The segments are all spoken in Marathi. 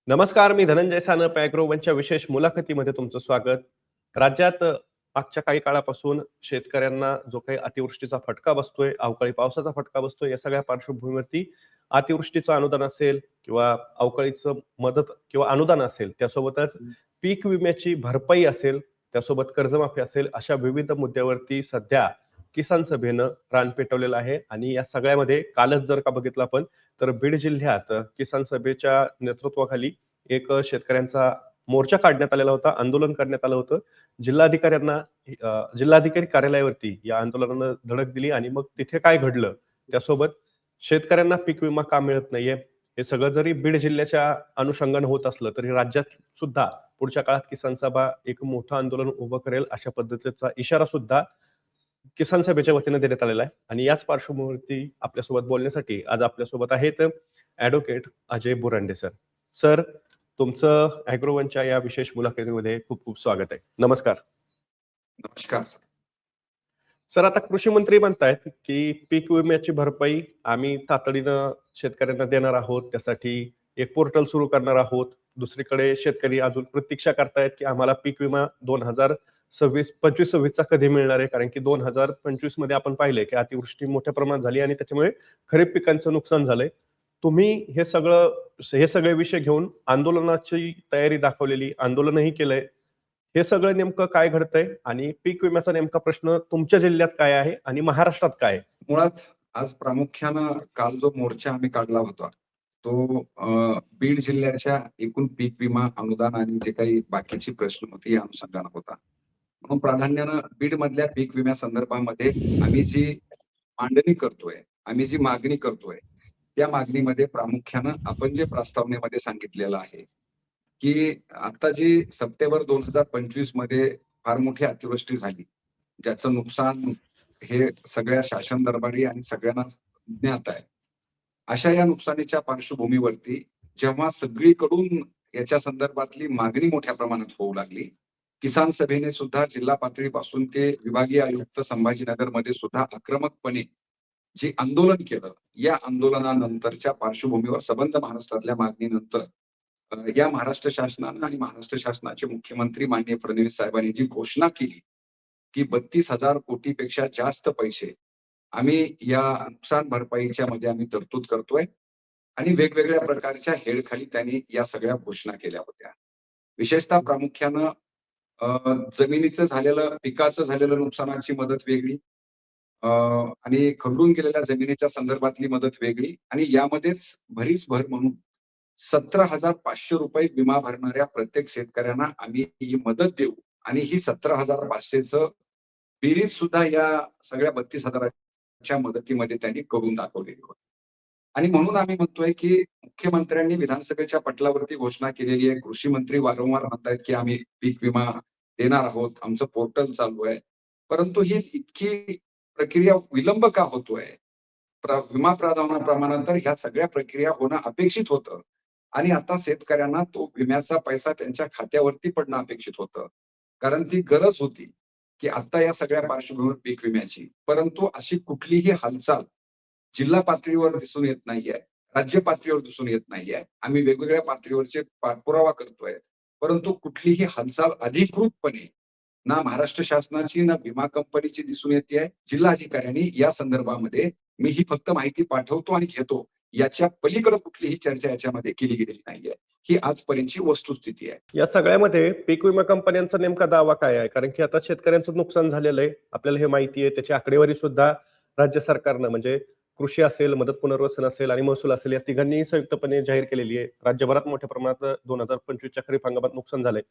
नमस्कार, मी धनंजय सानप ॲग्रोवनच्या विशेष मुलाखतीमध्ये तुमचं स्वागत. राज्यात मागच्या काही काळापासून शेतकऱ्यांना जो काही अतिवृष्टीचा फटका बसतोय, अवकाळी पावसाचा फटका बसतोय, या सगळ्या पार्श्वभूमीवरती अतिवृष्टीचं अनुदान असेल किंवा अवकाळीचं मदत किंवा अनुदान असेल, त्यासोबतच पीक विम्याची भरपाई असेल, त्यासोबत कर्जमाफी असेल, अशा विविध मुद्द्यावरती सध्या किसान सभेनं रान पेटवलेलं आहे आणि या सगळ्यामध्ये कालच जर का बघितलं आपण, तर बीड जिल्ह्यात किसान सभेच्या नेतृत्वाखाली एक शेतकऱ्यांचा मोर्चा काढण्यात आलेला होता, आंदोलन करण्यात आलं होतं. जिल्हाधिकाऱ्यांना जिल्हाधिकारी कार्यालयावरती या आंदोलनानं धडक दिली आणि मग तिथे काय घडलं, त्यासोबत शेतकऱ्यांना पीक विमा का मिळत नाहीये, हे सगळं जरी बीड जिल्ह्याच्या अनुषंगानं होत असलं, तरी राज्यात सुद्धा पुढच्या काळात किसान सभा एक मोठं आंदोलन उभं करेल, अशा पद्धतीचा इशारा सुद्धा किसान सभेच्या वतीनं देण्यात आलेला आहे. आणि याच पार्श्वभूमीवरती आपल्यासोबत बोलण्यासाठी आज आपल्यासोबत आहेत advocate Ajay Burande sir. Sir, तुमचं ॲग्रोवनच्या या विशेष मुलाखतीमध्ये खूप खूप स्वागत आहे. नमस्कार. नमस्कार. सर, आता कृषी मंत्री म्हणतायत की पीक विम्याची भरपाई आम्ही तातडीनं शेतकऱ्यांना देणार आहोत. त्यासाठी एक पोर्टल सुरू करणार आहोत. दुसरीकडे शेतकरी अजून प्रतीक्षा करतायत की आम्हाला पीक विमा 2025-26 चा कधी मिळणार आहे, कारण की 2025 मध्ये आपण पाहिलंय की अतिवृष्टी मोठ्या प्रमाणात झाली आणि त्याच्यामुळे खरीप पिकांचं नुकसान झालंय. तुम्ही हे सगळे विषय घेऊन आंदोलनाची तयारी दाखवलेली, आंदोलनही केलंय. हे सगळं नेमकं काय घडतंय आणि पीक विम्याचा नेमका प्रश्न तुमच्या जिल्ह्यात काय आहे आणि महाराष्ट्रात काय आहे? मुळात आज प्रामुख्यानं काल जो मोर्चा आम्ही काढला होता, तो बीड जिल्ह्याच्या एकूण पीक विमा अनुदान आणि जे काही बाकीची प्रश्न होती या अनुषंगानं होता. म्हणून प्राधान्यानं बीड मधल्या पीक विम्या संदर्भामध्ये आम्ही जी मांडणी करतोय, आम्ही जी मागणी करतोय, त्या मागणीमध्ये प्रामुख्यानं आपण जे प्रस्तावनेमध्ये सांगितलेलं आहे, की आता जी सप्टेंबर 2025 मध्ये फार मोठी अतिवृष्टी झाली, ज्याचं नुकसान हे सगळ्या शासन दरबारी आणि सगळ्यांना ज्ञात आहे. अशा या नुकसानीच्या पार्श्वभूमीवरती जेव्हा सगळीकडून याच्या संदर्भातली मागणी मोठ्या प्रमाणात होऊ लागली, किसान सभेने सुद्धा जिल्हा पातळीपासून ते विभागीय आयुक्त संभाजीनगरमध्ये सुद्धा आक्रमकपणे जे आंदोलन केलं, या आंदोलनानंतरच्या पार्श्वभूमीवर सबंध महाराष्ट्रातल्या मागणीनंतर या महाराष्ट्र शासनानं आणि महाराष्ट्र शासनाचे मुख्यमंत्री माननीय फडणवीस साहेबांनी जी घोषणा केली, की 32,000 कोटीपेक्षा जास्त पैसे आम्ही या नुकसान भरपाईच्या मध्ये आम्ही तरतूद करतोय आणि वेगवेगळ्या प्रकारच्या हेडखाली त्यांनी या सगळ्या घोषणा केल्या होत्या. विशेषतः प्रामुख्यानं जमिनीचं झालेलं, पिकाचं झालेलं नुकसानाची मदत वेगळी, आणि खरडून गेलेल्या जमिनीच्या संदर्भातली मदत वेगळी आणि यामध्येच भरीस भर म्हणून 17,500 रुपये विमा भरणाऱ्या प्रत्येक शेतकऱ्यांना आम्ही ही मदत देऊ आणि ही 17,500चं बेरीज सुद्धा या सगळ्या 32,000च्या मदतीमध्ये त्यांनी करून दाखवलेली होती. आणि म्हणून आम्ही म्हणतोय की मुख्यमंत्र्यांनी विधानसभेच्या पटलावरती घोषणा केलेली आहे. कृषी मंत्री वारंवार म्हणतायत की आम्ही पीक विमा देणार आहोत, आमचं पोर्टल चालू आहे. परंतु ही इतकी प्रक्रिया विलंब का होतोय? विमा प्रावधानाप्रमाणे ह्या सगळ्या प्रक्रिया होणं अपेक्षित होतं आणि आता शेतकऱ्यांना तो विम्याचा पैसा त्यांच्या खात्यावरती पडणं अपेक्षित होतं. कारण ती गरज होती की आता या सगळ्या पार्श्वभूमीवर पीक विम्याची. परंतु अशी कुठलीही हालचाल जिल्हा पातळीवर दिसून येत नाहीये, राज्य पातळीवर दिसून येत नाहीये. आम्ही वेगवेगळ्या पातळीवरचे पाठपुरावा करतोय, परंतु कुठलीही हालचाल अधिकृतपणे ना महाराष्ट्र शासनाची ना विमा कंपनीची दिसून येते. जिल्हाधिकाऱ्यांनी या संदर्भामध्ये मी ही फक्त माहिती पाठवतो आणि घेतो, याच्या पलीकडे कुठलीही चर्चा याच्यामध्ये केली गेलेली नाहीये. ही आजपर्यंतची वस्तुस्थिती आहे. या सगळ्यामध्ये पीक विमा कंपन्यांचा नेमका दावा काय आहे? कारण की आता शेतकऱ्यांचं नुकसान झालेलं आहे, आपल्याला हे माहिती आहे. त्याची आकडेवारी सुद्धा राज्य सरकारनं, म्हणजे कृषी असेल, मदत पुनर्वसन असेल आणि महसूल असेल, या तिघांनी संयुक्तपणे जाहीर केलेली आहे. राज्यभरात मोठ्या प्रमाणात 2025च्या खरीप हंगामात नुकसान झालंय.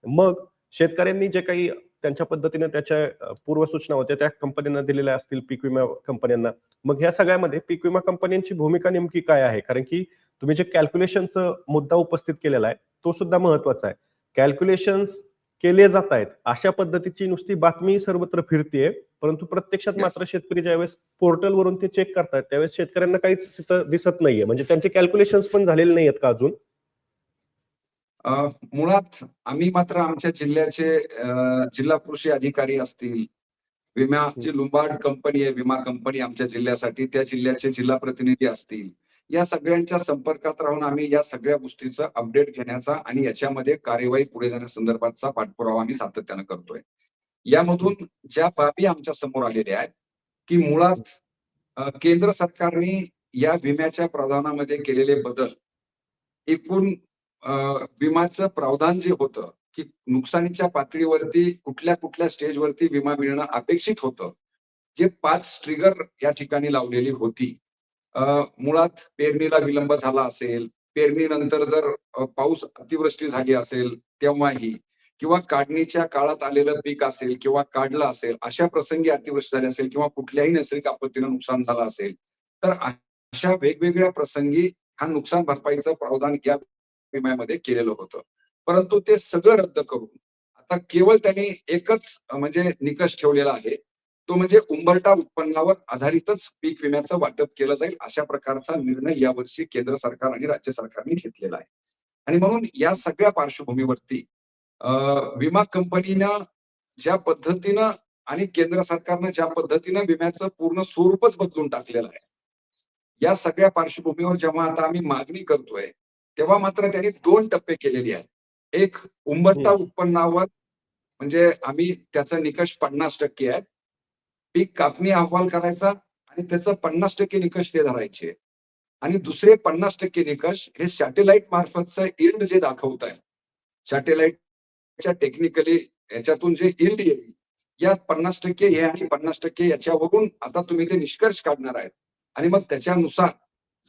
मग शेतकऱ्यांनी जे काही त्यांच्या पद्धतीने त्याच्या पूर्वसूचना होत्या त्या कंपन्यांना दिलेल्या असतील, पीक विमा कंपन्यांना. मग ह्या सगळ्यामध्ये पीक विमा कंपन्यांची भूमिका नेमकी काय आहे? कारण की तुम्ही जे कॅल्क्युलेशनचा मुद्दा उपस्थित केलेला आहे, तो सुद्धा महत्वाचा आहे. कॅल्क्युलेशन्स केले जात आहेत, अशा पद्धतीची नुसती बातमी सर्वत्र फिरतीये, परंतु प्रत्यक्षात मात्र शेतकरी ज्यावेळेस पोर्टलवरून ते चेक करतायत, त्यावेळेस शेतकऱ्यांना काहीच तिथं दिसत नाहीये. म्हणजे त्यांचे कॅल्क्युलेशन्स पण झालेले नाहीयेत का अजून? मुळात आम्ही मात्र आमच्या जिल्ह्याचे जिल्हा कृषी अधिकारी असतील, विम्याची लुंबार्ड कंपनी आहे विमा कंपनी आमच्या जिल्ह्यासाठी, त्या जिल्ह्याचे जिल्हा प्रतिनिधी असतील, या सगळ्यांच्या संपर्कात राहून आम्ही या सगळ्या गोष्टीचं अपडेट घेण्याचा आणि याच्यामध्ये कार्यवाही पुढे जाण्यासंदर्भातचा पाठपुरावा आम्ही सातत्यानं करतोय. यामधून ज्या बाबी आमच्या समोर आलेल्या आहेत, की मुळात केंद्र सरकारने या विम्याच्या प्रावधानामध्ये केलेले बदल एकूण विमाचं प्रावधान जे होतं, की नुकसानीच्या पातळीवरती कुठल्या स्टेजवरती विमा मिळणं अपेक्षित होतं. जे 5 ट्रिगर या ठिकाणी लावलेली होती. मुळात पेरणीला विलंब झाला असेल, पेरणीनंतर जर पाऊस अतिवृष्टी झाली असेल तेव्हाही किंवा काढणीच्या काळात आलेलं पीक असेल किंवा काढलं असेल, अशा प्रसंगी अतिवृष्टी झाली असेल किंवा कुठल्याही नैसर्गिक आपत्तीनं नुकसान झालं असेल, तर अशा वेगवेगळ्या प्रसंगी हा नुकसान भरपाईचं प्रावधान या विम्यामध्ये केलेलं होतं. परंतु ते सगळं रद्द करून आता केवळ त्यांनी एकच म्हणजे निकष ठेवलेला आहे. तो म्हणजे उंबरठा उत्पन्नावर आधारितच पीक विम्याचं वाटप केलं जाईल, अशा प्रकारचा निर्णय यावर्षी केंद्र सरकार आणि राज्य सरकारने घेतलेला आहे. आणि म्हणून या सगळ्या पार्श्वभूमीवरती विमा कंपनीनं ज्या पद्धतीनं आणि केंद्र सरकारनं ज्या पद्धतीनं विम्याचं पूर्ण स्वरूपच बदलून टाकलेलं आहे. या सगळ्या पार्श्वभूमीवर जेव्हा आता आम्ही मागणी करतोय, तेव्हा मात्र त्यांनी 2 टप्पे केलेले आहेत. एक उंबरठा हं. उत्पन्नावर म्हणजे आम्ही त्याचा निकष 50% आहे. पीक कापणी अहवाल करायचा आणि त्याचं 50% निकष ते धरायचे. आणि दुसरे 50% निकष हे सॅटेलाईट मार्फतचं यील्ड जे दाखवताय. सॅटेलाईटच्या टेक्निकली याच्यातून जे यील्ड येईल, यात 50% हे आणि 50% याच्यावरून आता तुम्ही ते निष्कर्ष काढणार आहेत. आणि मग त्याच्यानुसार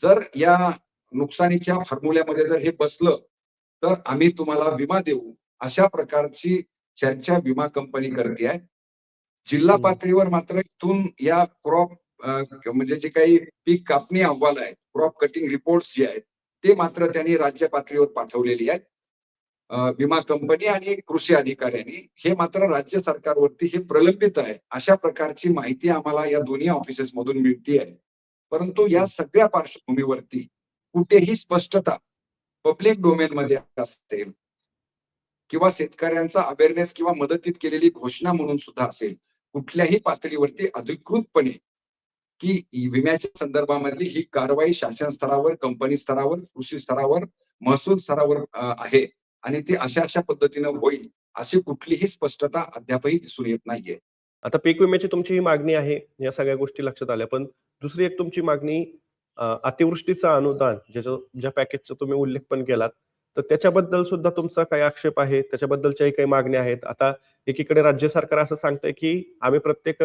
जर या नुकसानीच्या फॉर्म्युल्यामध्ये जर हे बसलं, तर आम्ही तुम्हाला विमा देऊ. अशा प्रकारची चर्चा विमा कंपनी करतेय. जिल्हा हं. पातळीवर मात्र इथून या क्रॉप म्हणजे जे काही पीक कापणी अहवाल आहेत, क्रॉप कटिंग रिपोर्ट्स जे आहेत, ते मात्र त्यांनी राज्य पातळीवर पाठवलेली आहेत. विमा कंपनी आणि कृषी अधिकाऱ्यांनी हे मात्र राज्य सरकारवरती हे प्रलंबित आहे. अशा प्रकारची माहिती आम्हाला या दोन्ही ऑफिसेस मधून मिळतीये. परंतु या हं. सगळ्या पार्श्वभूमीवरती कुठेही स्पष्टता पब्लिक डोमेनमध्ये असेल किंवा शेतकऱ्यांचा अवेअरनेस किंवा मदतीत केलेली घोषणा म्हणून सुद्धा असेल, कुठल्याही पातळीवरती अधिकृतपणे की विम्याच्या संदर्भामधली ही कारवाई शासन स्तरावर, कंपनी स्तरावर, कृषी स्तरावर, महसूल स्तरावर आहे आणि ती अशा पद्धतीनं होईल, अशी कुठलीही स्पष्टता अद्यापही दिसून येत नाहीये. आता पीक विम्याची तुमची ही मागणी आहे, या सगळ्या गोष्टी लक्षात आल्या. पण दुसरी एक तुमची मागणी अतिवृष्टीचं अनुदान ज्या पॅकेजचा तुम्ही उल्लेख पण केलात, तर त्याच्याबद्दल सुद्धा तुमचा काही आक्षेप आहे? त्याच्याबद्दलच्याही काही मागण्या आहेत? आता एकीकडे राज्य सरकार असं सांगतंय, की आम्ही प्रत्येक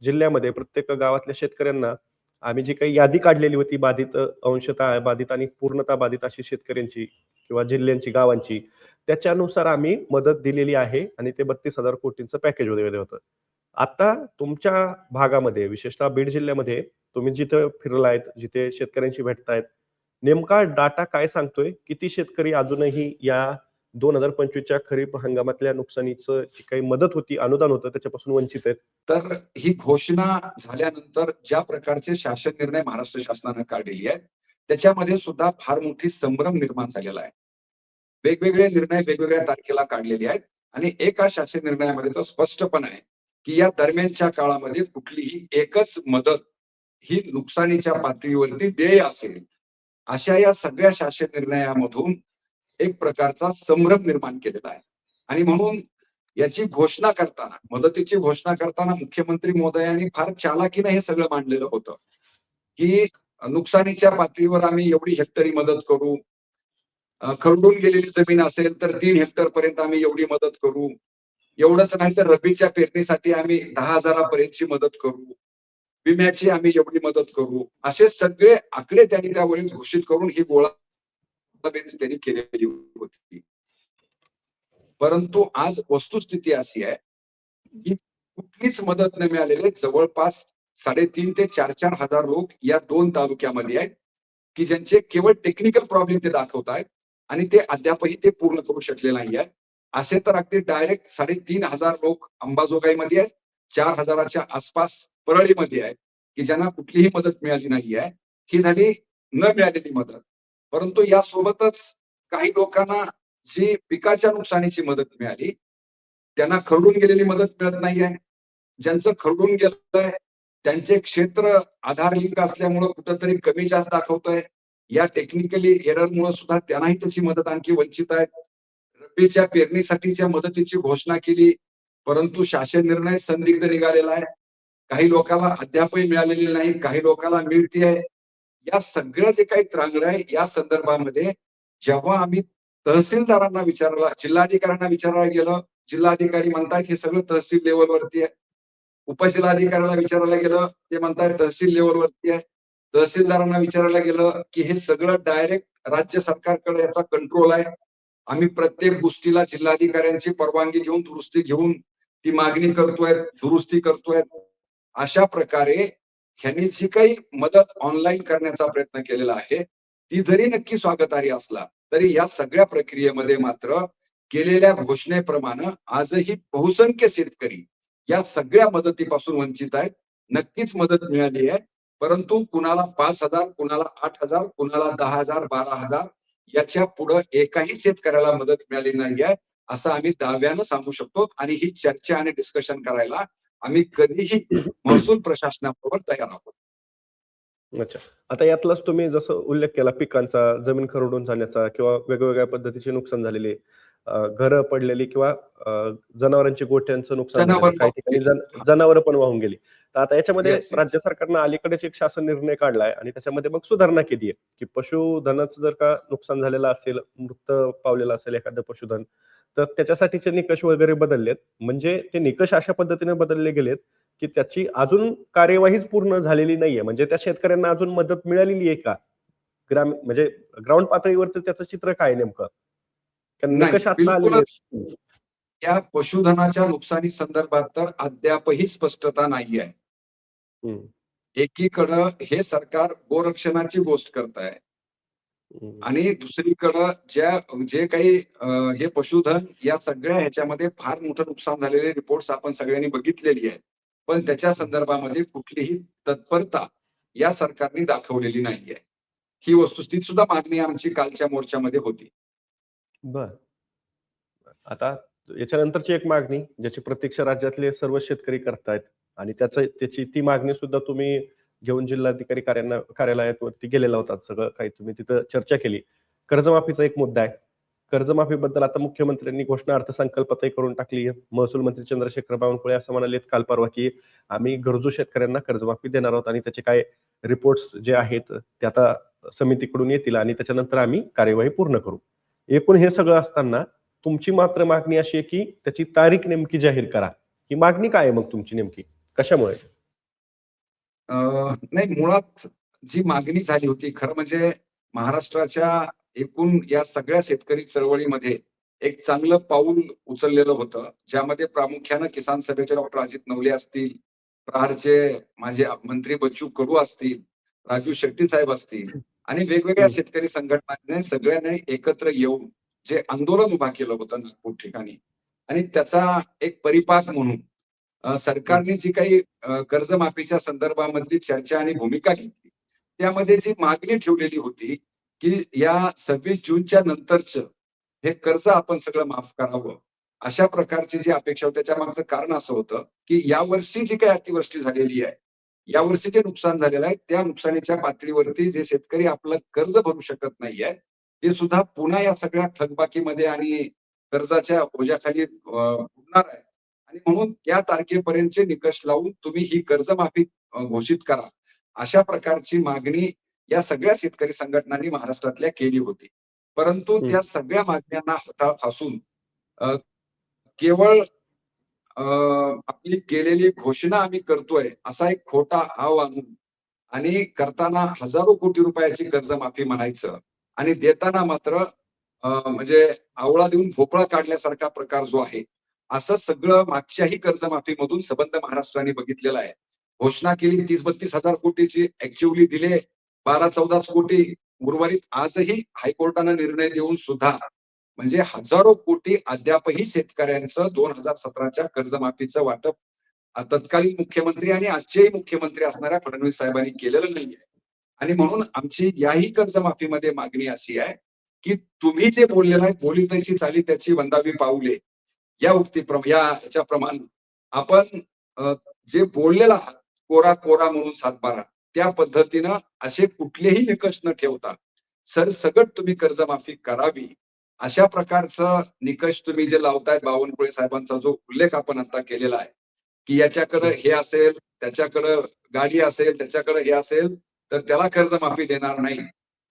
जिल्ह्यामध्ये, प्रत्येक गावातल्या शेतकऱ्यांना आम्ही जी काही यादी काढलेली होती बाधित, अंशतः बाधित आणि पूर्णतः बाधित अशी शेतकऱ्यांची किंवा जिल्ह्यांची, गावांची, त्याच्यानुसार आम्ही मदत दिलेली आहे आणि ते 32,000 कोटींचं पॅकेज वगैरे होतं. आता तुमच्या भागामध्ये, विशेषतः बीड जिल्ह्यामध्ये तुम्ही जिथं फिरलायत, जिथे शेतकऱ्यांशी भेटतायत, नेमका डाटा काय सांगतोय? किती शेतकरी अजूनही या 2025च्या खरीप हंगामातल्या नुकसानीचं जी काही मदत होती, अनुदान होतं त्याच्यापासून वंचित आहेत? तर ही घोषणा झाल्यानंतर ज्या प्रकारचे शासन निर्णय महाराष्ट्र शासनानं काढलेली आहेत, त्याच्यामध्ये सुद्धा फार मोठी संभ्रम निर्माण झालेला आहे. वेगवेगळे निर्णय वेगवेगळ्या तारखेला काढलेले आहेत आणि एका शासन निर्णयामध्ये तर स्पष्टपणे आहे, की या दरम्यानच्या काळामध्ये कुठलीही एकच मदत ही नुकसानीच्या पातळीवरती देय असेल. अशा या सगळ्या शासन निर्णयामधून एक प्रकारचा संभ्रम निर्माण केलेला आहे. आणि म्हणून याची घोषणा करताना, मदतीची घोषणा करताना मुख्यमंत्री महोदयांनी फार चालाखीनं हे सगळं मांडलेलं होतं, की नुकसानीच्या पातळीवर आम्ही एवढी हेक्टरी मदत करू. खरडून गेलेली जमीन असेल तर 3 हेक्टर पर्यंत आम्ही एवढी मदत करू. एवढंच नाही तर रब्बीच्या पेरणीसाठी आम्ही 10,000 पर्यंतची मदत करू. विम्याची आम्ही एवढी मदत करू. असे सगळे आकडे त्यांनी त्यावेळी घोषित करून ही गोळाबेरीज त्यांनी केलेली होती. परंतु आज वस्तुस्थिती अशी आहे, की कुठलीच मदत न मिळालेले जवळपास 3.5 ते 4,000 हजार लोक या 2 तालुक्यामध्ये आहेत, की ज्यांचे केवळ टेक्निकल प्रॉब्लेम ते दाखवतायत आणि ते अद्यापही ते पूर्ण करू शकले नाही आहेत. असे तर अगदी डायरेक्ट 3,500 लोक अंबाजोगाईमध्ये आहेत. 4,000च्या आसपास परळीमध्ये आहेत, की ज्यांना कुठलीही मदत मिळाली नाही आहे. ही झाली न मिळालेली मदत. परंतु यासोबतच काही लोकांना जी पिकाच्या नुकसानीची मदत मिळाली, त्यांना खरडून गेलेली मदत मिळत नाहीये. ज्यांचं खरडून गेलंय त्यांचे क्षेत्र आधार लिंक असल्यामुळं कुठंतरी कमी जास्त दाखवतंय. या टेक्निकली एररमुळे सुद्धा त्यांनाही त्याची मदत आणखी वंचित आहेत. रब्बीच्या पेरणीसाठीच्या मदतीची घोषणा केली, परंतु शासन निर्णय संदिग्ध निघालेला आहे. काही लोकांना अद्यापही मिळालेली नाही, काही लोकांना मिळतीये. या सगळ्या जे काही त्रांगड आहे या संदर्भामध्ये जेव्हा आम्ही तहसीलदारांना विचारला, जिल्हाधिकाऱ्यांना विचारायला गेलं, जिल्हाधिकारी म्हणतात हे सगळं तहसील लेवलवरती आहे. उपजिल्हाधिकाऱ्याला विचारायला गेलं, ते म्हणतात तहसील लेवलवरती आहे. तहसीलदारांना विचारायला गेलं, की हे सगळं डायरेक्ट राज्य सरकारकडे याचा कंट्रोल आहे. आम्ही प्रत्येक गोष्टीला जिल्हाधिकाऱ्यांची परवानगी घेऊन, दुरुस्ती घेऊन ती मागणी करतोय, दुरुस्ती करतोय. अशा प्रकारे ह्यांनी जी काही मदत ऑनलाईन करण्याचा प्रयत्न केलेला आहे, ती जरी नक्की स्वागतार्ह असला, तरी या सगळ्या प्रक्रियेमध्ये मात्र केलेल्या घोषणेप्रमाणे आजही बहुसंख्य शेतकरी या सगळ्या मदतीपासून वंचित आहेत. नक्कीच मदत मिळाली आहे, परंतु कुणाला 5,000, कुणाला 8,000, कुणाला 10,000, 12,000 याच्या पुढे एकाही शेतकऱ्याला मदत मिळाली नाहीये, असं आम्ही दाव्यानं सांगू शकतो. आणि ही चर्चा आणि डिस्कशन करायला आम्ही कधीही महसूल प्रशासनाबरोबर तयार आहोत. अच्छा. आता यातलाच तुम्ही जसं उल्लेख केला पिकांचा, जमीन खरडून जाण्याचा किंवा वेगवेगळ्या पद्धतीचे नुकसान झालेले, घरं पडलेली किंवा जनावरांची गोठ्यांचं नुकसान झालेलं. जनावर काही ठिकाणी जनावरं पण वाहून गेली. तर आता याच्यामध्ये येस, येस. राज्य सरकारनं अलीकडेच एक शासन निर्णय काढलाय आणि त्याच्यामध्ये मग सुधारणा केली आहे, की पशुधनाचं जर का नुकसान झालेलं असेल, मृत पावलेलं असेल एखादं पशुधन, तर त्याच्यासाठीचे निकष वगैरे बदललेत. म्हणजे ते निकष अशा पद्धतीने बदलले गेलेत, की त्याची अजून कार्यवाहीच पूर्ण झालेली नाहीये. म्हणजे त्या शेतकऱ्यांना अजून मदत मिळालेली आहे का? म्हणजे ग्राउंड पातळीवरती त्याचं चित्र काय आहे नेमकं? कारण नाही, निकष आता आलेले बिलकुलच आहेत. या पशुधनाच्या नुकसानी संदर्भात तर अद्यापही स्पष्टता नाही आहे. हं, एकीकडं हे सरकार गोरक्षणाची गोष्ट करत आहे हं, आणि दुसरीकडं जे काही हे पशुधन या सगळ्या ह्याच्यामध्ये फार मोठं नुकसान झालेले रिपोर्ट्स आपण सगळ्यांनी बघितलेली आहेत. पण त्याच्या हं. संदर्भामध्ये कुठलीही तत्परता या सरकारने दाखवलेली नाहीये. ही वस्तुस्थिती सुद्धा मागणी आमची कालच्या मोर्चामध्ये होती. बरं. आता याच्यानंतरची एक मागणी ज्याची प्रतीक्षा राज्यातले सर्व शेतकरी करतायत आणि त्याची ती मागणी सुद्धा तुम्ही घेऊन जिल्हाधिकारी कार्यालयात वरती गेलेला होतात. सगळं काही तुम्ही तिथं चर्चा केली. कर्जमाफीचा एक मुद्दा आहे. कर्जमाफीबद्दल आता मुख्यमंत्र्यांनी घोषणा अर्थसंकल्पातही करून टाकली आहे. महसूल मंत्री चंद्रशेखर बावनकुळे असं म्हणालेत काल परवा, की आम्ही गरजू शेतकऱ्यांना कर्जमाफी देणार आहोत आणि त्याचे काय रिपोर्ट्स जे आहेत ते आता समितीकडून येतील आणि त्याच्यानंतर आम्ही कार्यवाही पूर्ण करू. एकूण हे सगळं असताना तुमची मात्र मागणी अशी आहे, की त्याची तारीख नेमकी जाहीर करा. ही मागणी काय आहे मग तुमची नेमकी? कशामुळे? नाही, मुळात जी मागणी झाली होती खरं म्हणजे महाराष्ट्राच्या एकूण या सगळ्या शेतकरी चळवळीमध्ये एक चांगलं पाऊल उचललेलं होतं, ज्यामध्ये प्रामुख्यानं किसान सभेचे डॉक्टर अजित नवले असतील, प्रहारचे माझे मंत्री बच्चू कडू असतील, राजू शेट्टी साहेब असतील आणि वेगवेगळ्या हं, शेतकरी संघटनांनी सगळ्यांनी एकत्र येऊन जे आंदोलन उभा केलं होतं नागपूर ठिकाणी आणि त्याचा एक परिपाक म्हणून हं, सरकारने जी काही कर्जमाफीच्या संदर्भामधली चर्चा आणि भूमिका घेतली, त्यामध्ये जी मागणी ठेवलेली होती, की या 26 जूनच्या नंतरचं हे कर्ज आपण सगळं माफ करावं. अशा प्रकारची जी अपेक्षा होती त्याच्या मागचं कारण असं होतं, की यावर्षी जी काही अतिवृष्टी झालेली आहे, यावर्षी जे नुकसान झालेलं आहे, त्या नुकसानीच्या पातळीवरती जे शेतकरी आपलं कर्ज भरू शकत नाहीये, ते सुद्धा पुन्हा या सगळ्या थकबाकीमध्ये आणि कर्जाच्या ओझ्याखाली बुडणार आहे. आणि म्हणून त्या तारखेपर्यंतचे निकष लावून तुम्ही ही कर्जमाफी घोषित करा. अशा प्रकारची मागणी या सगळ्या शेतकरी संघटनांनी महाराष्ट्रातल्या केली होती. परंतु हं, त्या सगळ्या मागण्यांना हाताळ फासून अ, केवळ आपली केलेली घोषणा आम्ही करतोय असा एक खोटा आव आणून आणि करताना हजारो कोटी रुपयाची कर्जमाफी म्हणायचं आणि देताना मात्र म्हणजे आवळा देऊन भोपळा काढल्यासारखा प्रकार जो आहे, असं सगळं मागच्याही कर्जमाफीमधून संबंध महाराष्ट्राने बघितलेला आहे. घोषणा केली 30-32 हजार कोटीची, ऍक्च्युअली दिले 12-14 कोटी. उर्वरित आजही हायकोर्टानं निर्णय देऊन सुद्धा म्हणजे हजारो कोटी अद्यापही शेतकऱ्यांचं 2017च्या कर्जमाफीचं वाटप तत्कालीन मुख्यमंत्री आणि आजचेही मुख्यमंत्री असणाऱ्या फडणवीस साहेबांनी केलेलं नाहीये. आणि म्हणून आमची याही कर्जमाफीमध्ये मागणी अशी आहे, की तुम्ही जे बोललेलं आहे, "बोली तैशी चाली त्याची वंदावी पाऊले." या याच्याप्रमाणे आपण जे बोललेलं आहात, कोरा कोरा म्हणून सातबारा, त्या पद्धतीनं असे कुठलेही निकष न ठेवता सरसकट तुम्ही कर्जमाफी करावी, अशा प्रकारचं निकष तुम्ही जे लावतायत बावनकुळे साहेबांचा जो उल्लेख आपण आता केलेला आहे, की याच्याकडं हे असेल, त्याच्याकडं गाडी असेल, त्याच्याकडे हे असेल, तर त्याला कर्जमाफी देणार नाही.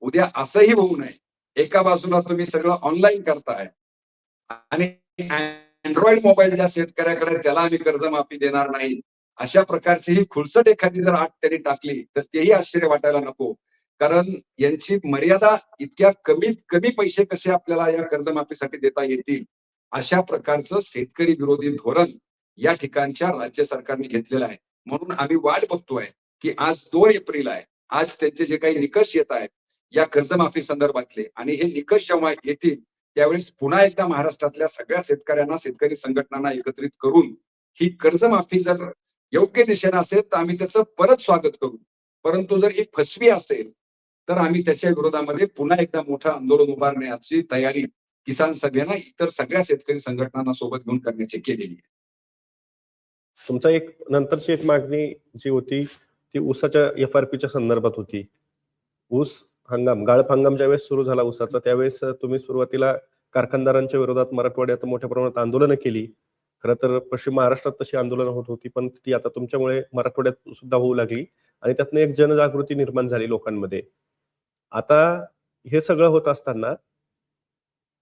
उद्या असंही होऊ नये. एका बाजूला तुम्ही सगळं ऑनलाईन करताय आणि अँड्रॉइड मोबाईल ज्या शेतकऱ्याकडे त्याला आम्ही कर्जमाफी देणार नाही. अशा प्रकारची ही खुलसट एखादी जर आट त्यांनी टाकली, तर तेही आश्चर्य वाटायला नको. कारण यांची मर्यादा इतक्या कमीत कमी पैसे कसे आपल्याला या कर्जमाफीसाठी देता येतील, अशा प्रकारचं शेतकरी विरोधी धोरण या ठिकाणच्या राज्य सरकारने घेतलेलं आहे. म्हणून आम्ही वाट बघतोय, की आज 2 एप्रिल आहे. आज त्यांचे जे काही निकष येत आहेत, या कर्जमाफी संदर्भातले आणि हे निकष जेव्हा येतील, त्यावेळेस पुन्हा एकदा महाराष्ट्रातल्या सगळ्या शेतकऱ्यांना, शेतकरी संघटनांना एकत्रित करून ही कर्जमाफी जर योग्य दिशेने असेल, तर आम्ही त्याचं परत स्वागत करू. परंतु जर ही फसवी असेल, तर आम्ही त्याच्या विरोधामध्ये पुन्हा एकदा मोठं आंदोलन उभारण्याची तयारी किसान सभेनं इतर सगळ्या शेतकरी संघटनांना सोबत घेऊन करण्याची केलेली आहे. तुमचा एक नंतरची एक मागणी जी होती ती ऊसाच्या FRP च्या संदर्भात होती. ऊस हंगाम, गाळप हंगाम ज्यावेळेस सुरू झाला ऊसाचा, त्यावेळेस तुम्ही सुरुवातीला कारखानदारांच्या विरोधात मराठवाड्यात मोठ्या प्रमाणात आंदोलनं केली. खरं तर पश्चिम महाराष्ट्रात तशी आंदोलनं होत होती, पण ती आता तुमच्यामुळे मराठवाड्यात सुद्धा होऊ लागली आणि त्यातनं एक जनजागृती निर्माण झाली लोकांमध्ये. आता हे सगळं होत असताना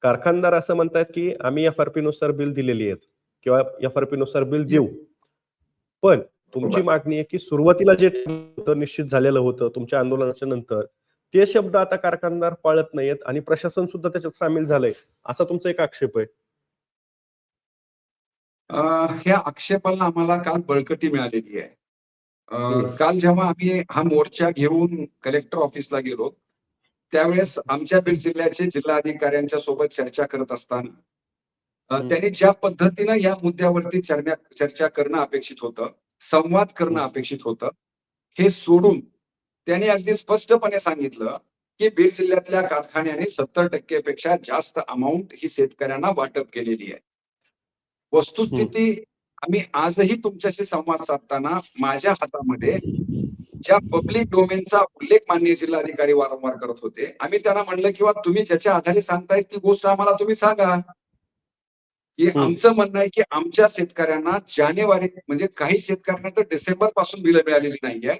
कारखानदार असं म्हणतायत, की आम्ही FRP नुसार बिल दिलेली आहेत किंवा FRP नुसार बिल देऊ. पण तुमची मागणी आहे, की सुरुवातीला जे निश्चित झालेलं होतं तुमच्या आंदोलनाच्या नंतर, ते शब्द आता कारखानदार पाळत नाहीयेत आणि प्रशासन सुद्धा त्याच्यात सामील झालंय, असा तुमचा एक आक्षेप आहे. ह्या आक्षेपाला आम्हाला काल बळकटी मिळालेली आहे. हं. काल जेव्हा आम्ही हा मोर्चा घेऊन कलेक्टर ऑफिसला गेलो, त्यावेळेस आमच्या बीड जिल्ह्याचे जिल्हाधिकाऱ्यांच्या सोबत चर्चा करत असताना त्यांनी ज्या पद्धतीनं या मुद्द्यावरती चर्चा करणं अपेक्षित होतं, संवाद करणं अपेक्षित होतं, हे सोडून त्यांनी अगदी स्पष्टपणे सांगितलं, की बीड जिल्ह्यातल्या कारखान्याने 70% पेक्षा जास्त अमाउंट ही शेतकऱ्यांना वाटप केलेली आहे. वस्तुस्थिती आम्ही आजही तुमच्याशी संवाद साधताना माझ्या हातामध्ये ज्या पब्लिक डोमेनचा उल्लेख माननीय जिल्हाधिकारी वारंवार करत होते, आम्ही त्यांना म्हणलं किंवा तुम्ही ज्याच्या आधारे सांगताय ती गोष्ट आम्हाला तुम्ही सांगा. की आमचं म्हणणं आहे, की आमच्या शेतकऱ्यांना जानेवारी म्हणजे काही शेतकऱ्यांना तर डिसेंबर पासून बिलं मिळालेली नाहीये.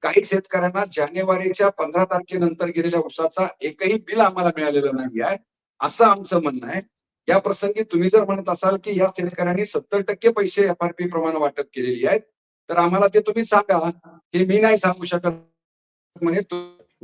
काही शेतकऱ्यांना जानेवारीच्या 15 तारखेनंतर गेलेल्या ऊसाचा एकही बिल आम्हाला मिळालेलं नाही आहे. असं आमचं म्हणणं आहे. या प्रसंगी तुम्ही जर म्हणत असाल, की या शेतकऱ्यांनी 70% पैसे FRP प्रमाणे वाटप केलेली आहेत, तर आम्हाला ते तुम्ही सांगा. हे मी नाही सांगू शकत म्हणे तुम्ही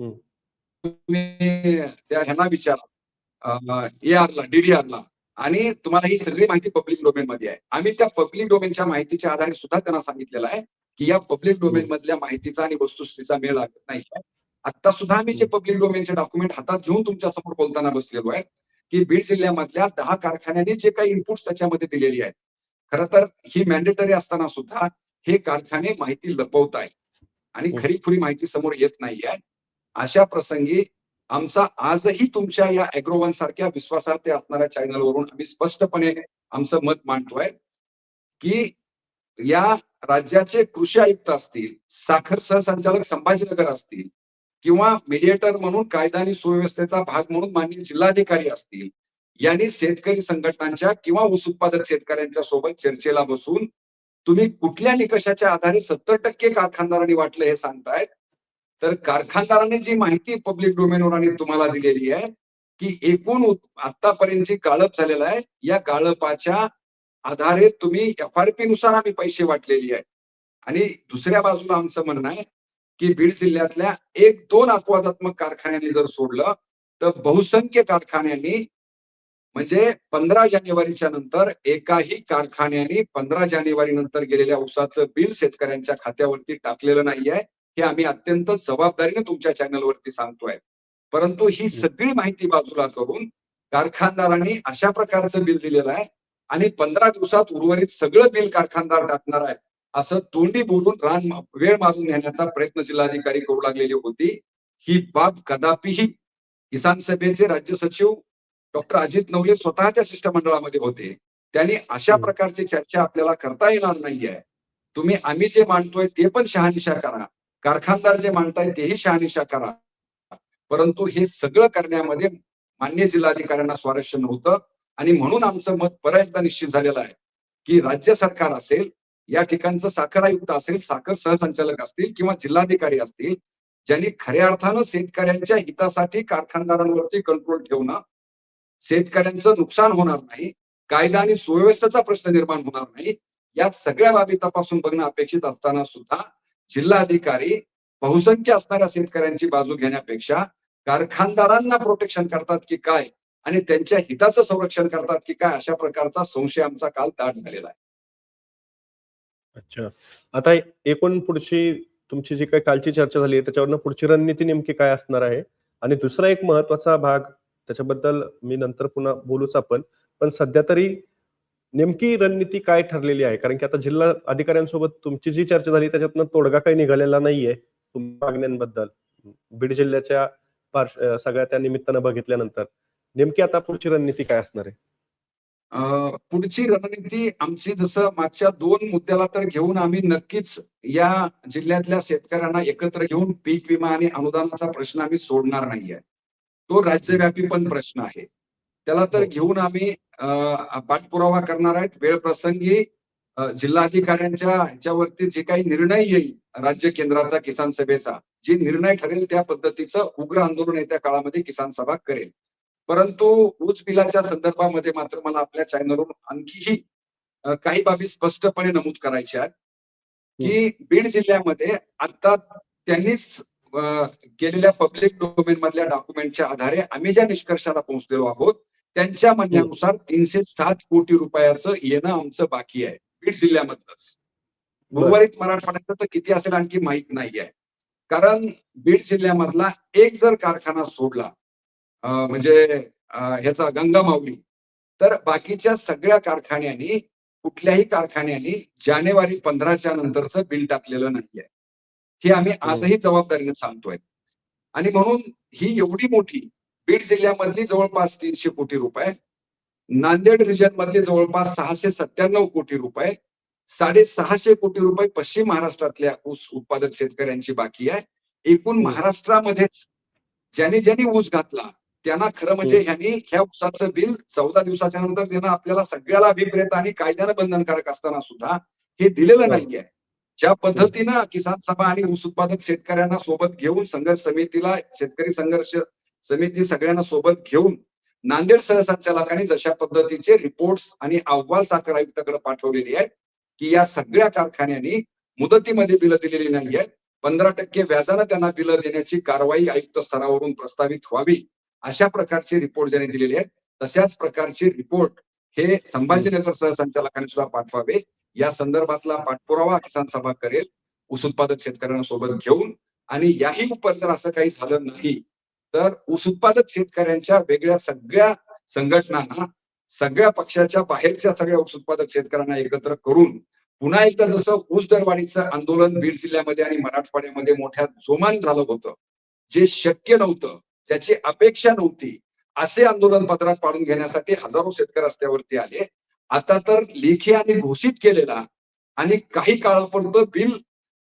त्या ह्यांना विचारा ARला, DDRला आणि तुम्हाला ही सगळी माहिती पब्लिक डोमेन मध्ये आहे. आम्ही त्या पब्लिक डोमेनच्या माहितीच्या आधारे सुद्धा त्यांना सांगितलेलं आहे, की या पब्लिक डोमेन मधल्या माहितीचा आणि वस्तुस्थितीचा मेळ लागत नाही. आता सुद्धा आम्ही जे पब्लिक डोमेनचे डॉक्युमेंट हातात घेऊन तुमच्या समोर बोलताना बसलेलो आहे, की बीड जिल्ह्यामधल्या 10 कारखान्यांनी जे काही इनपुट्स त्याच्यामध्ये दिलेली आहेत. खरं तर ही मॅन्डेटरी असताना सुद्धा हे कारखाने माहिती लपवतायत आणि खरी-खुरी माहिती समोर येत नाहीये. अशा प्रसंगी आमचा आजही तुमच्या या अॅग्रोवन सारख्या विश्वासार्थ असणाऱ्या चॅनलवरून आम्ही स्पष्टपणे आमचं मत मांडतोय, की या राज्याचे कृषी आयुक्त असतील, साखर सहसंचालक संभाजीनगर असतील किंवा मीडिएटर म्हणून कायदा आणि सुव्यवस्थेचा भाग म्हणून माननीय जिल्हाधिकारी असतील, यांनी शेतकरी संघटनांच्या किंवा ऊस उत्पादक शेतकऱ्यांच्या सोबत चर्चेला बसून तुम्ही कुठल्या निकषाच्या आधारे 70% कारखानदारांनी वाटलं हे सांगतायत. तर कारखानदारांनी जी माहिती पब्लिक डोमेनवर आणि तुम्हाला दिलेली आहे, की एकूण आतापर्यंत जी गाळप झालेलं आहे, या गाळपाच्या आधारे तुम्ही FRP नुसार आम्ही पैसे वाटलेली आहे. आणि दुसऱ्या बाजूला आमचं म्हणणं आहे, की बीड जिल्ह्यातल्या 1-2 अपवादात्मक कारखान्यांनी जर सोडलं, तर बहुसंख्य कारखान्यांनी म्हणजे 15 जानेवारीच्या नंतर एकाही कारखान्याने 15 जानेवारी नंतर गेलेल्या ऊसाचं बिल शेतकऱ्यांच्या खात्यावरती टाकलेलं नाहीये. हे आम्ही अत्यंत जबाबदारीने तुमच्या चॅनलवरती सांगतोय. परंतु ही सगळी माहिती बाजूला करून कारखानदारांनी अशा प्रकारचं बिल दिलेलं आहे आणि 15 दिवसात उर्वरित सगळं बिल कारखानदार टाकणार आहे. असं तोंडी बोलून वेळ मारून नेण्याचा प्रयत्न जिल्हाधिकारी करू लागलेली होती. ही बाब कदापिही किसान सभेचे राज्य सचिव डॉक्टर अजित नवले स्वतः त्या शिष्टमंडळामध्ये होते. त्यांनी अशा प्रकारची चर्चा आपल्याला करता येणार नाहीये. तुम्ही आम्ही जे मांडतोय ते पण शहानिशा करा. कारखानदार जे मांडताय तेही शहानिशा करा. परंतु हे सगळं करण्यामध्ये मान्य जिल्हाधिकाऱ्यांना स्वारस्य नव्हतं आणि म्हणून आमचं मत परत एकदा निश्चित झालेलं आहे की राज्य सरकार असेल, या ठिकाणचं साखर आयुक्त असेल, साखर सहसंचालक असतील किंवा जिल्हाधिकारी असतील, ज्यांनी खऱ्या अर्थानं शेतकऱ्यांच्या हितासाठी कारखानदारांवरती कंट्रोल ठेवणं, शेतकऱ्यांचं नुकसान होणार नाही, कायदा आणि सुव्यवस्थेचा प्रश्न निर्माण होणार नाही, या सगळ्या बाबी तपासून बघणं अपेक्षित असताना सुद्धा जिल्हाधिकारी बहुसंख्य असणाऱ्या शेतकऱ्यांची बाजू घेण्यापेक्षा कारखानदारांना प्रोटेक्शन करतात की काय आणि त्यांच्या हिताचं संरक्षण करतात की काय, अशा प्रकारचा संशय आमचा काल दाट झालेला आहे. अच्छा. आता एकूण पुढची तुमची जी काही कालची चर्चा झाली आहे त्याच्यावरनं पुढची रणनीती नेमकी काय असणार आहे? आणि दुसरा एक महत्त्वाचा भाग त्याच्याबद्दल मी नंतर पुन्हा बोलूच आपण. पण सध्या तरी नेमकी रणनीती काय ठरलेली आहे? कारण की आता जिल्हा अधिकाऱ्यांसोबत तुमची जी चर्चा झाली त्याच्यातनं तोडगा काही निघालेला नाहीये तुमच्या मागण्यांबद्दल. बीड जिल्ह्याच्या सगळ्या त्या निमित्तानं बघितल्यानंतर. नेमकी आता पुढची रणनीती काय असणार आहे? पुढची रणनीती आमची जसं मागच्या 2 मुद्द्याला तर घेऊन आम्ही नक्कीच या जिल्ह्यातल्या शेतकऱ्यांना एकत्र घेऊन पीक विमा आणि अनुदानाचा प्रश्न आम्ही सोडणार नाहीये. तो राज्यव्यापी पण प्रश्न आहे. त्याला तर हो. घेऊन आम्ही पाठपुरावा करणार आहेत. वेळप्रसंगी जिल्हाधिकाऱ्यांच्या ह्याच्यावरती जे काही निर्णय येईल राज्य केंद्राचा किसान सभेचा, जे निर्णय ठरेल त्या पद्धतीचं उग्र आंदोलन येत्या काळामध्ये किसान सभा करेल. परंतु ऊस बिलाच्या संदर्भामध्ये मात्र मला आपल्या चॅनलवरून आणखीही काही बाबी स्पष्टपणे नमूद करायच्या आहेत, की बीड जिल्ह्यामध्ये आता त्यांनीच केलेल्या पब्लिक डोमेन मधल्या डॉक्युमेंटच्या आधारे आम्ही ज्या निष्कर्षाला पोहोचलेलो आहोत, त्यांच्या म्हणण्यानुसार 307 कोटी रुपयाचं येणं आमचं बाकी आहे बीड जिल्ह्यामधलंच. उर्वरित मराठवाड्याचं तर किती असेल आणखी माहित नाहीये. कारण बीड जिल्ह्यामधला एक जर कारखाना सोडला म्हणजे ह्याचा गंगामाऊली, तर बाकीच्या सगळ्या कारखान्यांनी कुठल्याही कारखान्याने जानेवारी 15च्या नंतरचं बिल टाकलेलं नाहीये. हे आम्ही आजही जबाबदारीने सांगतोय. आणि म्हणून ही एवढी मोठी बीड जिल्ह्यामधली जवळपास 300 कोटी रुपये, नांदेड रिजन मधले जवळपास 697 कोटी रुपये, 650 कोटी रुपये पश्चिम महाराष्ट्रातल्या ऊस उत्पादक शेतकऱ्यांची बाकी आहे. एकूण महाराष्ट्रामध्येच ज्यांनी ज्यांनी ऊस घातला त्यांना खरं म्हणजे ह्यांनी ह्या ऊसाचं बिल 14 दिवसाच्या नंतर देणं आपल्याला सगळ्याला अभिप्रेत आणि कायद्यानं बंधनकारक असताना सुद्धा हे दिलेलं नाहीये. ज्या पद्धतीनं किसान सभा आणि ऊस उत्पादक शेतकऱ्यांना सोबत घेऊन संघर्ष समितीला, शेतकरी संघर्ष समिती सगळ्यांना सोबत घेऊन नांदेड सहसंचालकांनी जशा पद्धतीचे रिपोर्ट्स आणि अहवाल साखर आयुक्ताकडे पाठवलेली आहेत की या सगळ्या कारखान्यांनी मुदतीमध्ये बिलं दिलेली नाही आहेत, 15% व्याजानं त्यांना बिलं देण्याची कारवाई आयुक्त स्तरावरून प्रस्तावित व्हावी, अशा प्रकारचे रिपोर्ट ज्यांनी दिलेले आहेत, तशाच प्रकारचे रिपोर्ट हे संभाजीनगर सहसंचालकांनी सुद्धा पाठवावे. या संदर्भातला पाठपुरावा किसान सभा करेल ऊस उत्पादक शेतकऱ्यांना सोबत घेऊन. आणि याही उपर जर असं काही झालं नाही तर ऊस उत्पादक शेतकऱ्यांच्या वेगळ्या सगळ्या संघटनांना, सगळ्या पक्षाच्या बाहेरच्या सगळ्या ऊस उत्पादक शेतकऱ्यांना एकत्र करून पुन्हा एकदा जसं ऊस दरवाढीचं आंदोलन बीड जिल्ह्यामध्ये आणि मराठवाड्यामध्ये मोठ्या जोमाने झालं होतं, जे शक्य नव्हतं, ज्याची अपेक्षा नव्हती, असे आंदोलन पदरात पाडून घेण्यासाठी हजारो शेतकरी रस्त्यावरती आले. आता तर लेखी आणि घोषित केलेला आणि काही काळापर्यंत बिल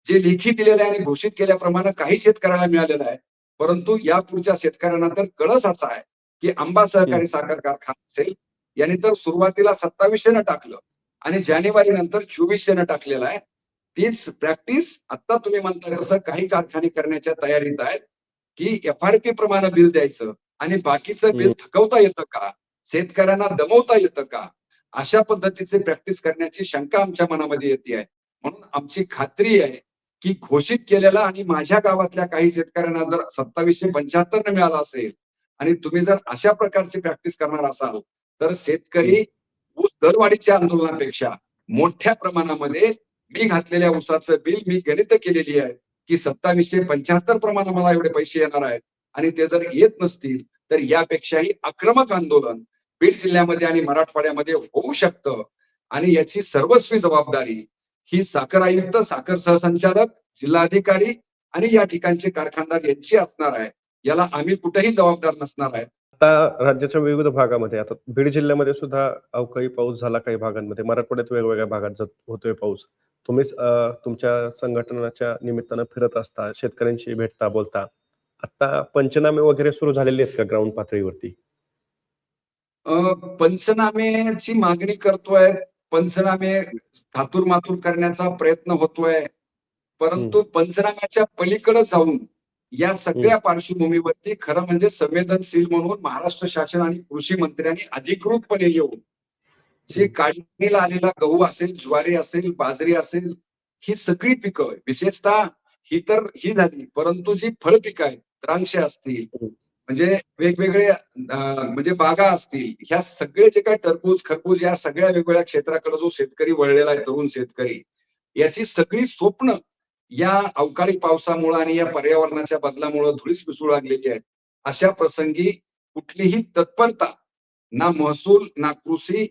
जे लेखी दिलेलं आहे आणि घोषित केल्याप्रमाणे काही शेतकऱ्याला मिळालेलं आहे. परंतु या पुढच्या शेतकऱ्यांना तर कळस असा आहे की आंबा सहकारी साखर कारखाना असेल, यांनी तर सुरुवातीला 2700 टाकलं आणि जानेवारी नंतर 2400 टाकलेलं आहे. तीच प्रॅक्टिस आता तुम्ही म्हणताय तसं काही कारखाने करण्याच्या तयारीत आहेत की FRP प्रमाणे बिल द्यायचं आणि बाकीचं बिल थकवता येतं का, शेतकऱ्यांना दमवता येतं का, अशा पद्धतीचे प्रॅक्टिस करण्याची शंका आमच्या मनामध्ये येते आहे. म्हणून आमची खात्री आहे की घोषित केलेला आणि माझ्या गावातल्या काही शेतकऱ्यांना जर 2775 न मिळाला असेल आणि तुम्ही जर अशा प्रकारची प्रॅक्टिस करणार असाल तर शेतकरी ऊस दरवाढीच्या आंदोलनापेक्षा मोठ्या प्रमाणामध्ये मी घातलेल्या ऊसाचं बिल मी गणित केलेली आहे की 2775 प्रमाणे मला एवढे पैसे येणार आहेत आणि ते जर येत नसतील तर यापेक्षाही आक्रमक आंदोलन बीड जिल्ह्यामध्ये आणि मराठवाड्यामध्ये होऊ शकतं. आणि याची सर्वस्वी जबाबदारी ही साखर आयुक्त, साखर सहसंचालक, जिल्हाधिकारी आणि या ठिकाणचे कारखानदार यांची असणार आहे. याला आम्ही कुठेही जबाबदार नसणार आहे. आता राज्याच्या विविध भागामध्ये आता बीड जिल्ह्यामध्ये सुद्धा अवकाळी पाऊस झाला काही भागांमध्ये, मराठवाड्यात वेगवेगळ्या भागात होतोय पाऊस. तुम्हीच तुमच्या संघटनाच्या निमित्तानं फिरत असता, शेतकऱ्यांशी भेटता, बोलता. आता पंचनामे वगैरे सुरू झालेले आहेत का ग्राउंड पातळीवरती? पंचनामेची मागणी करतोय, पंचनामे थातूर-मातूर करण्याचा प्रयत्न होतोय. परंतु पंचनाम्याच्या पलीकडे जाऊन या सगळ्या पार्श्वभूमीवरती खरं म्हणजे संवेदनशील म्हणून महाराष्ट्र शासन आणि कृषी मंत्र्यांनी अधिकृतपणे येऊन जे काढणीला आलेला गहू असेल, ज्वारी असेल, बाजरी असेल, ही सगळी पिकं विशेषतः ही झाली, परंतु जी फळपिकं आहेत, द्राक्ष असतील, म्हणजे वेगवेगळे म्हणजे बागा असतील, ह्या सगळे जे काही टरबूज, खरबूज या सगळ्या वेगवेगळ्या क्षेत्राकडे जो शेतकरी वळलेला आहे, तरुण शेतकरी, याची सगळी स्वप्न या अवकाळी पावसामुळे आणि या पर्यावरणाच्या बदलामुळे धुळीस मिसळू लागलेली आहे. अशा प्रसंगी कुठलीही तत्परता ना महसूल, ना कृषी,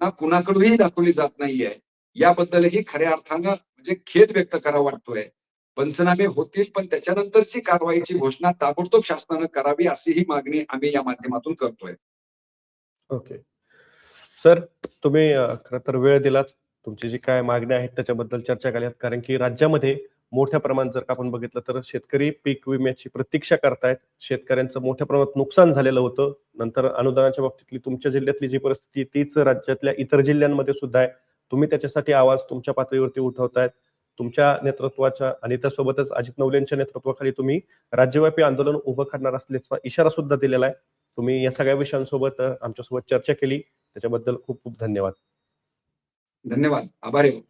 ना कुणाकडूनही दाखवली जात नाहीये. याबद्दलही खऱ्या अर्थानं म्हणजे खेद व्यक्त करावा वाटतोय. पंचनामे होतील, पण त्याच्यानंतरची कारवाईची घोषणा ताबडतोब शासनानं करावी, अशी ही मागणी आम्ही या माध्यमातून करतोय. ओके. सर, तुम्ही खरं तर वेळ दिलात. तुमची जी काय मागण्या आहेत त्याच्याबद्दल चर्चा केल्यात. कारण की राज्यामध्ये मोठ्या प्रमाणात जर का आपण बघितलं तर शेतकरी पीक विम्याची प्रतीक्षा करतायत. शेतकऱ्यांचं मोठ्या प्रमाणात नुकसान झालेलं होतं. नंतर अनुदानाच्या बाबतीतली तुमच्या जिल्ह्यातली जी परिस्थिती आहे तीच राज्यातल्या इतर जिल्ह्यांमध्ये सुद्धा आहे. तुम्ही त्याच्यासाठी आवाज तुमच्या पातळीवरती उठवतायत. तुमच्या नेतृत्वाच्या आणि त्यासोबतच अजित नवलेंच्या नेतृत्वाखाली तुम्ही राज्यव्यापी आंदोलन उभं करणार असल्याचा इशारा सुद्धा दिलेला आहे. तुम्ही या सगळ्या विषयांसोबत आमच्यासोबत चर्चा केली. त्याच्याबद्दल खूप खूप धन्यवाद. धन्यवाद. आभारी आहे.